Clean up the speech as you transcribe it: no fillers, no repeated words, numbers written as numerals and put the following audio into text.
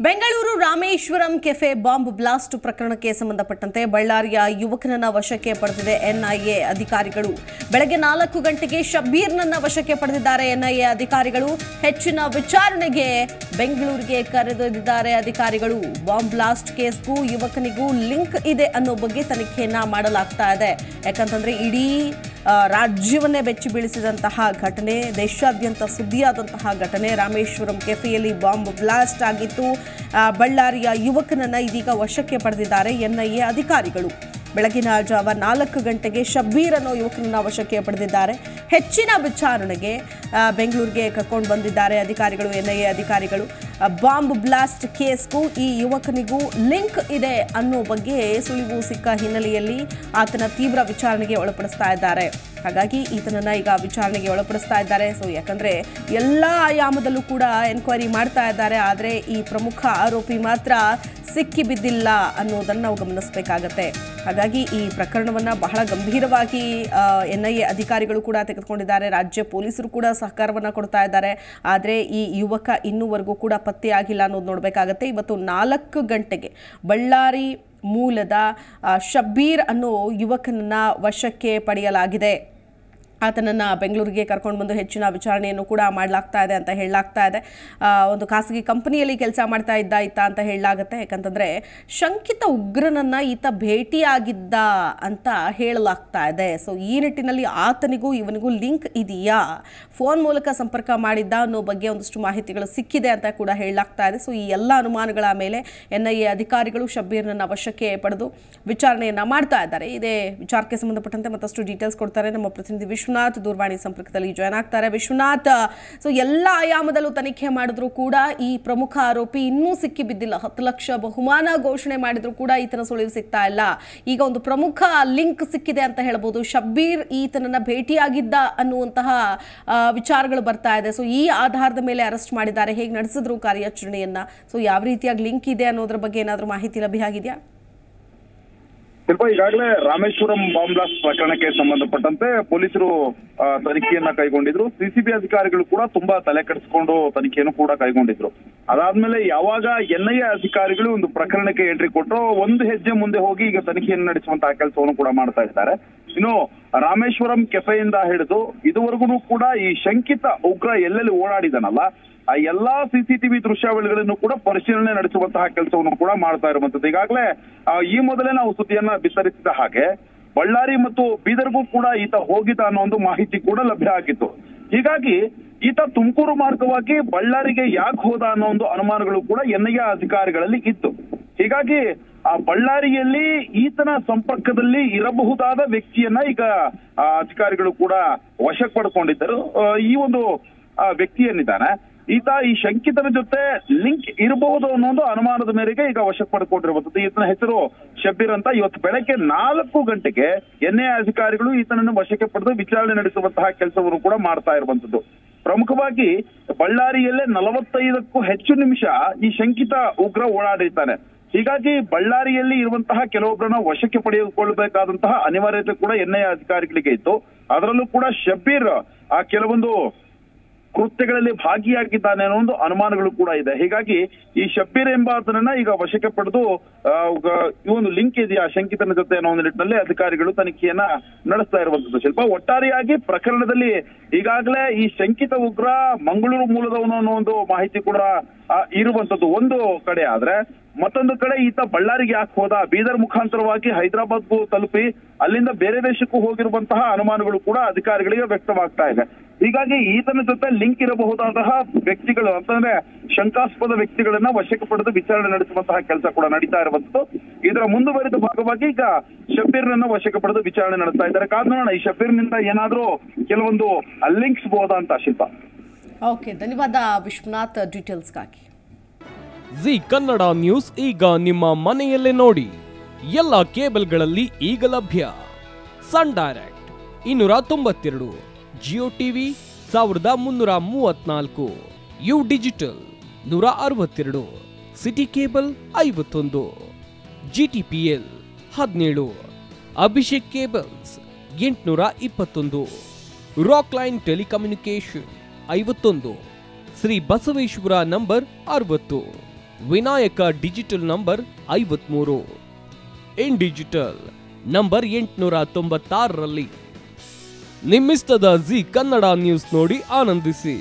Bengaluru Rameshwaram cafe bomb blast ಪ್ರಕರಣಕ್ಕೆ ಸಂಬಂಧಪಟ್ಟಂತೆ ಬಳ್ಳಾರಿಯ ಯುವಕನನ್ನ ವಶಕ್ಕೆ ಪಡೆದಿದೆ ಎನ್ಐಎ ಅಧಿಕಾರಿಗಳು. ಬೆಳಗ್ಗೆ 4 ಗಂಟೆಗೆ ಶಬ್ಬೀರ್ನನ್ನ ವಶಕ್ಕೆ ಪಡೆದಿದ್ದಾರೆ ಎನ್ಐಎ ಅಧಿಕಾರಿಗಳು. ಹೆಚ್ಚಿನ ವಿಚಾರಣೆಗೆ ಬೆಂಗಳೂರಿಗೆ ಕರೆದೊಯ್ದಿದ್ದಾರೆ ಅಧಿಕಾರಿಗಳು. ಬಾಂಬ್ ಬ್ಲಾಸ್ಟ್ ಕೇಸ್ಗೂ ಯುವಕನಿಗೂ ಲಿಂಕ್ ಇದೆ ಅನ್ನೋ ಬಗ್ಗೆ ತನಿಖೆಯನ್ನ ಮಾಡಲಾಗ್ತಾ ಇದೆ. ಯಾಕಂತಂದ್ರೆ ಇಡೀ ರಾಜ್ಯವನ್ನೇ ಬೆಚ್ಚಿ ಬೀಳಿಸಿದಂತಹ ಘಟನೆ, ದೇಶಾದ್ಯಂತ ಸುದ್ದಿಯಾದಂತಹ ಘಟನೆ. ರಾಮೇಶ್ವರಂ ಕೆಫೆಯಲ್ಲಿ ಬಾಂಬ್ ಬ್ಲಾಸ್ಟ್ ಆಗಿತ್ತು. ಬಳ್ಳಾರಿಯ ಯುವಕನನ್ನ ಇದೀಗ ವಶಕ್ಕೆ ಪಡೆದಿದ್ದಾರೆ ಎನ್ಐಎ ಅಧಿಕಾರಿಗಳು. ಬೆಳಗಿನ ಜಾವ 4 ಗಂಟೆಗೆ ಶಬ್ಬೀರ್ ಅನ್ನೋ ಯುವಕನನ್ನ ವಶಕ್ಕೆ ಪಡೆದಿದ್ದಾರೆ. ಹೆಚ್ಚಿನ ವಿಚಾರಣೆಗೆ ಬೆಂಗಳೂರಿಗೆ ಕರ್ಕೊಂಡು ಬಂದಿದ್ದಾರೆ ಅಧಿಕಾರಿಗಳು, ಎನ್ಐಎ ಅಧಿಕಾರಿಗಳು. ಬಾಂಬ್ ಬ್ಲಾಸ್ಟ್ ಕೇಸ್ಗೂ ಈ ಯುವಕನಿಗೂ ಲಿಂಕ್ ಇದೆ ಅನ್ನೋ ಬಗ್ಗೆ ಸುಳಿವು ಸಿಕ್ಕ ಹಿನ್ನೆಲೆಯಲ್ಲಿ ಆತನ ತೀವ್ರ ವಿಚಾರಣೆಗೆ ಒಳಪಡಿಸ್ತಾ ಇದ್ದಾರೆ. ಹಾಗಾಗಿ ಈತನನ್ನ ಈಗ ವಿಚಾರಣೆಗೆ ಒಳಪಡಿಸ್ತಾ ಇದ್ದಾರೆ. ಯಾಕಂದ್ರೆ ಎಲ್ಲ ಆಯಾಮದಲ್ಲೂ ಕೂಡ ಎನ್ಕ್ವೈರಿ ಮಾಡ್ತಾ ಇದ್ದಾರೆ. ಆದರೆ ಈ ಪ್ರಮುಖ ಆರೋಪಿ ಮಾತ್ರ ಸಿಕ್ಕಿ ಬಿದ್ದಿಲ್ಲ ಅನ್ನೋದನ್ನು ನಾವು ಗಮನಿಸಬೇಕಾಗತ್ತೆ. ಹಾಗಾಗಿ ಈ ಪ್ರಕರಣವನ್ನ ಬಹಳ ಗಂಭೀರವಾಗಿ ಎನ್ಐಎ ಅಧಿಕಾರಿಗಳು ಕೂಡ ತೆಗೆದುಕೊಂಡಿದ್ದಾರೆ. ರಾಜ್ಯ ಪೊಲೀಸರು ಕೂಡ ಸಹಕಾರವನ್ನ ಕೊಡ್ತಾ ಇದ್ದಾರೆ. ಆದರೆ ಈ ಯುವಕ ಇನ್ನೂವರೆಗೂ ಕೂಡ ಪತ್ತೆಯಾಗಿಲ್ಲ ಅನ್ನೋದು ನೋಡಬೇಕಾಗತ್ತೆ. ಇವತ್ತು 4 ಗಂಟೆಗೆ ಬಳ್ಳಾರಿ ಮೂಲದ ಶಬ್ಬೀರ್ ಅನ್ನೋ ಯುವಕನನ್ನ ವಶಕ್ಕೆ ಪಡೆಯಲಾಗಿದೆ. ಆತನನ್ನು ಬೆಂಗಳೂರಿಗೆ ಕರ್ಕೊಂಡು ಬಂದು ಹೆಚ್ಚಿನ ವಿಚಾರಣೆಯನ್ನು ಕೂಡ ಮಾಡಲಾಗ್ತಾ ಇದೆ ಅಂತ ಹೇಳಲಾಗ್ತಾ ಇದೆ. ಒಂದು ಖಾಸಗಿ ಕಂಪನಿಯಲ್ಲಿ ಕೆಲಸ ಮಾಡ್ತಾ ಇದ್ದ ಅಂತ ಹೇಳಲಾಗುತ್ತೆ. ಯಾಕಂತಂದರೆ ಶಂಕಿತ ಉಗ್ರನನ್ನು ಈತ ಭೇಟಿಯಾಗಿದ್ದ ಅಂತ ಹೇಳಲಾಗ್ತಾ ಇದೆ. ಈ ನಿಟ್ಟಿನಲ್ಲಿ ಆತನಿಗೂ ಇವನಿಗೂ ಲಿಂಕ್ ಇದೆಯಾ, ಫೋನ್ ಮೂಲಕ ಸಂಪರ್ಕ ಮಾಡಿದ್ದ ಅನ್ನೋ ಬಗ್ಗೆ ಒಂದಷ್ಟು ಮಾಹಿತಿಗಳು ಸಿಕ್ಕಿದೆ ಅಂತ ಕೂಡ ಹೇಳಲಾಗ್ತಾ ಇದೆ. ಈ ಎಲ್ಲ ಅನುಮಾನಗಳ ಮೇಲೆ ಎನ್ಐಎ ಅಧಿಕಾರಿಗಳು ಶಬ್ಬೀರ್ನನ್ನು ವಶಕ್ಕೆ ಪಡೆದು ವಿಚಾರಣೆಯನ್ನು ಮಾಡ್ತಾ ಇದ್ದಾರೆ. ಇದೇ ವಿಚಾರಕ್ಕೆ ಸಂಬಂಧಪಟ್ಟಂತೆ ಮತ್ತಷ್ಟು ಡೀಟೇಲ್ಸ್ ಕೊಡ್ತಾರೆ ನಮ್ಮ ಪ್ರತಿನಿಧಿ ವಿಶ್ವನಾಥ್. ದೂರವಾಣಿ ಸಂಪರ್ಕದಲ್ಲಿ ಜಾಯ್ನ್ ಆಗ್ತಾರೆ. ವಿಶ್ವನಾಥ್, ಎಲ್ಲ ಆಯಾಮದಲ್ಲೂ ತನಿಖೆ ಮಾಡಿದ್ರು ಕೂಡ ಈ ಪ್ರಮುಖ ಆರೋಪಿ ಇನ್ನೂ ಸಿಕ್ಕಿ ಬಿದ್ದಿಲ್ಲ. 10 ಲಕ್ಷ ಬಹುಮಾನ ಘೋಷಣೆ ಮಾಡಿದ್ರು ಕೂಡ ಈತನ ಸುಳಿವು ಸಿಗ್ತಾ ಇಲ್ಲ. ಈಗ ಒಂದು ಪ್ರಮುಖ ಲಿಂಕ್ ಸಿಕ್ಕಿದೆ ಅಂತ ಹೇಳ್ಬೋದು. ಶಬ್ಬೀರ್ ಈತನನ್ನ ಭೇಟಿಯಾಗಿದ್ದ ಅನ್ನುವಂತಹ ವಿಚಾರಗಳು ಬರ್ತಾ ಇದೆ. ಈ ಆಧಾರದ ಮೇಲೆ ಅರೆಸ್ಟ್ ಮಾಡಿದ್ದಾರೆ. ಹೇಗೆ ನಡೆಸಿದ್ರು ಕಾರ್ಯಾಚರಣೆಯನ್ನ, ಯಾವ ರೀತಿಯಾಗಿ ಲಿಂಕ್ ಇದೆ ಅನ್ನೋದ್ರ ಬಗ್ಗೆ ಏನಾದರೂ ಮಾಹಿತಿ ಲಭ್ಯ ಆಗಿದೆಯಾ? ಈಗಾಗಲೇ ರಾಮೇಶ್ವರಂ ಬಾಂಬ್ ಬ್ಲಾಸ್ಟ್ ಪ್ರಕರಣಕ್ಕೆ ಸಂಬಂಧಪಟ್ಟಂತೆ ಪೊಲೀಸರು ತನಿಖೆಯನ್ನ ಕೈಗೊಂಡಿದ್ರು. ಸಿಸಿಬಿ ಅಧಿಕಾರಿಗಳು ಕೂಡ ತುಂಬಾ ತಲೆ ಕೆಡಿಸಿಕೊಂಡು ತನಿಖೆಯನ್ನು ಕೂಡ ಕೈಗೊಂಡಿದ್ರು. ಅದಾದ್ಮೇಲೆ ಯಾವಾಗ ಎನ್ಐಎ ಅಧಿಕಾರಿಗಳು ಒಂದು ಪ್ರಕರಣಕ್ಕೆ ಎಂಟ್ರಿ ಕೊಟ್ಟರು, ಒಂದು ಹೆಜ್ಜೆ ಮುಂದೆ ಹೋಗಿ ಈಗ ತನಿಖೆಯನ್ನು ನಡೆಸುವಂತಹ ಕೆಲಸವನ್ನು ಕೂಡ ಮಾಡ್ತಾ ಇದ್ದಾರೆ. ಇನ್ನು ರಾಮೇಶ್ವರಂ ಕೆಫೆಯಿಂದ ಹಿಡಿದು ಇದುವರೆಗೂ ಕೂಡ ಈ ಶಂಕಿತ ಉಗ್ರ ಎಲ್ಲೆಲ್ಲಿ ಓಡಾಡಿದನಲ್ಲ, ಆ ಎಲ್ಲಾ ಸಿಸಿಟಿವಿ ದೃಶ್ಯಾವಳಿಗಳನ್ನು ಕೂಡ ಪರಿಶೀಲನೆ ನಡೆಸುವಂತಹ ಕೆಲಸವನ್ನು ಕೂಡ ಮಾಡ್ತಾ ಇರುವಂತದ್ದು. ಈಗಾಗಲೇ ಈ ಮೊದಲೇ ನಾವು ಸುದ್ದಿಯನ್ನ ಬಿತ್ತರಿಸಿದ ಹಾಗೆ ಬಳ್ಳಾರಿ ಮತ್ತು ಬೀದರ್ಗೂ ಕೂಡ ಈತ ಹೋಗಿದ್ದ ಅನ್ನೋ ಒಂದು ಮಾಹಿತಿ ಕೂಡ ಲಭ್ಯ ಆಗಿತ್ತು. ಹೀಗಾಗಿ ಈತ ತುಮಕೂರು ಮಾರ್ಗವಾಗಿ ಬಳ್ಳಾರಿಗೆ ಯಾಕೆ ಹೋದ ಅನ್ನೋ ಒಂದು ಅನುಮಾನಗಳು ಕೂಡ ಎನ್ಐಎ ಅಧಿಕಾರಿಗಳಲ್ಲಿ ಇತ್ತು. ಹೀಗಾಗಿ ಆ ಬಳ್ಳಾರಿಯಲ್ಲಿ ಈತನ ಸಂಪರ್ಕದಲ್ಲಿ ಇರಬಹುದಾದ ವ್ಯಕ್ತಿಯನ್ನ ಈಗ ಅಧಿಕಾರಿಗಳು ಕೂಡ ವಶಕ್ಕೆ ಪಡ್ಕೊಂಡಿದ್ದರು. ಈ ಒಂದು ವ್ಯಕ್ತಿ ಏನಿದ್ದಾನೆ ಈತ ಈ ಶಂಕಿತರ ಜೊತೆ ಲಿಂಕ್ ಇರಬಹುದು ಅನ್ನೋ ಒಂದು ಅನುಮಾನದ ಮೇರೆಗೆ ಈಗ ವಶಕ್ಕೆ ಪಡ್ಕೊಂಡಿರುವಂತದ್ದು. ಈತನ ಹೆಸರು ಶಬ್ಬೀರ್ ಅಂತ. ಇವತ್ತು ಬೆಳಗ್ಗೆ 4 ಗಂಟೆಗೆ ಎನ್ಐಎ ಅಧಿಕಾರಿಗಳು ಈತನನ್ನು ವಶಕ್ಕೆ ಪಡೆದು ವಿಚಾರಣೆ ನಡೆಸುವಂತಹ ಕೆಲಸವನ್ನು ಕೂಡ ಮಾಡ್ತಾ ಇರುವಂತದ್ದು. ಪ್ರಮುಖವಾಗಿ ಬಳ್ಳಾರಿಯಲ್ಲೇ 45ಕ್ಕೂ ಹೆಚ್ಚು ನಿಮಿಷ ಈ ಶಂಕಿತ ಉಗ್ರ ಓಡಾಡಿರ್ತಾನೆ. ಹೀಗಾಗಿ ಬಳ್ಳಾರಿಯಲ್ಲಿ ಇರುವಂತಹ ಕೆಲವೊಬ್ಬರನ್ನ ವಶಕ್ಕೆ ಪಡೆದುಕೊಳ್ಳಬೇಕಾದಂತಹ ಅನಿವಾರ್ಯತೆ ಕೂಡ ಎನ್ಐಎ ಅಧಿಕಾರಿಗಳಿಗೆ ಇತ್ತು. ಅದರಲ್ಲೂ ಕೂಡ ಶಬ್ಬೀರ್ ಆ ಕೆಲವೊಂದು ಕೃತ್ಯಗಳಲ್ಲಿ ಭಾಗಿಯಾಗಿದ್ದಾನೆ ಅನ್ನೋ ಒಂದು ಅನುಮಾನಗಳು ಕೂಡ ಇದೆ. ಹೀಗಾಗಿ ಈ ಶಬ್ಬೀರ್ ಎಂಬಾತನನ್ನ ಈಗ ವಶಕ್ಕೆ ಪಡೆದು ಈ ಒಂದು ಲಿಂಕ್ ಇದೆಯಾ ಶಂಕಿತನ ಜೊತೆ ಅನ್ನೋ ಒಂದು ನಿಟ್ಟಿನಲ್ಲಿ ಅಧಿಕಾರಿಗಳು ತನಿಖೆಯನ್ನ ನಡೆಸ್ತಾ ಇರುವಂತದ್ದು. ಶಿಲ್ಪ, ಒಟ್ಟಾರೆಯಾಗಿ ಪ್ರಕರಣದಲ್ಲಿ ಈಗಾಗಲೇ ಈ ಶಂಕಿತ ಉಗ್ರ ಮಂಗಳೂರು ಮೂಲದವನು ಅನ್ನೋ ಒಂದು ಮಾಹಿತಿ ಕೂಡ ಇರುವಂತದ್ದು ಒಂದು ಕಡೆ ಆದ್ರೆ, ಮತ್ತೊಂದು ಕಡೆ ಈತ ಬಳ್ಳಾರಿಗೆ ಯಾಕೆ ಹೋದ, ಬೀದರ್ ಮುಖಾಂತರವಾಗಿ ಹೈದರಾಬಾದ್ಗೂ ತಲುಪಿ ಅಲ್ಲಿಂದ ಬೇರೆ ದೇಶಕ್ಕೂ ಹೋಗಿರುವಂತಹ ಅನುಮಾನಗಳು ಕೂಡ ಅಧಿಕಾರಿಗಳಿಗೆ ವ್ಯಕ್ತವಾಗ್ತಾ ಇದೆ. ಹೀಗಾಗಿ ಈತನ ಜೊತೆ ಲಿಂಕ್ ಇರಬಹುದಾದಂತಹ ವ್ಯಕ್ತಿಗಳು ಅಂತಂದ್ರೆ ಶಂಕಾಸ್ಪದ ವ್ಯಕ್ತಿಗಳನ್ನ ವಶಕ್ಕೆ ಪಡೆದು ವಿಚಾರಣೆ ನಡೆಸುವಂತಹ ಕೆಲಸ ಕೂಡ ನಡೀತಾ ಇರುವಂತದ್ದು. ಇದರ ಮುಂದುವರಿದ ಭಾಗವಾಗಿ ಈಗ ಶಬ್ಬೀರ್ನನ್ನ ವಶಕ್ಕೆ ಪಡೆದು ವಿಚಾರಣೆ ನಡೆಸ್ತಾ ಇದ್ದಾರೆ. ಕಾದ್ ನೋಡೋಣ ಈ ಶಬ್ಬೀರ್ನಿಂದ ಏನಾದ್ರೂ ಕೆಲವೊಂದು ಲಿಂಕ್ಸ್ ಬಹುದಾ ಅಂತ. ಶಿಲ್ಪ, ಓಕೆ, ಧನ್ಯವಾದ ವಿಶ್ವನಾಥ್ ಡೀಟೇಲ್ಸ್ಗಾಗಿ. ಜಿ ಕನ್ನಡ ನ್ಯೂಸ್ ಈಗ ನಿಮ್ಮ ಮನೆಯಲ್ಲೇ ನೋಡಿ. ಎಲ್ಲ ಕೇಬಲ್ಗಳಲ್ಲಿ ಈಗ ಲಭ್ಯ. Sun Direct 292, Jio TV 1334, U digital 162, city cable 51, GTPL 17, Abhishek cables 821, rock line telecommunication 51, Shri Basaveshwara number 60, Vinayaka digital number 53, in digital number 896ರಲ್ಲಿ. ನಿಮ್ಮಿಸ್ತದ ಜಿ ಕನ್ನಡ ನ್ಯೂಸ್ ನೋಡಿ ಆನಂದಿಸಿ.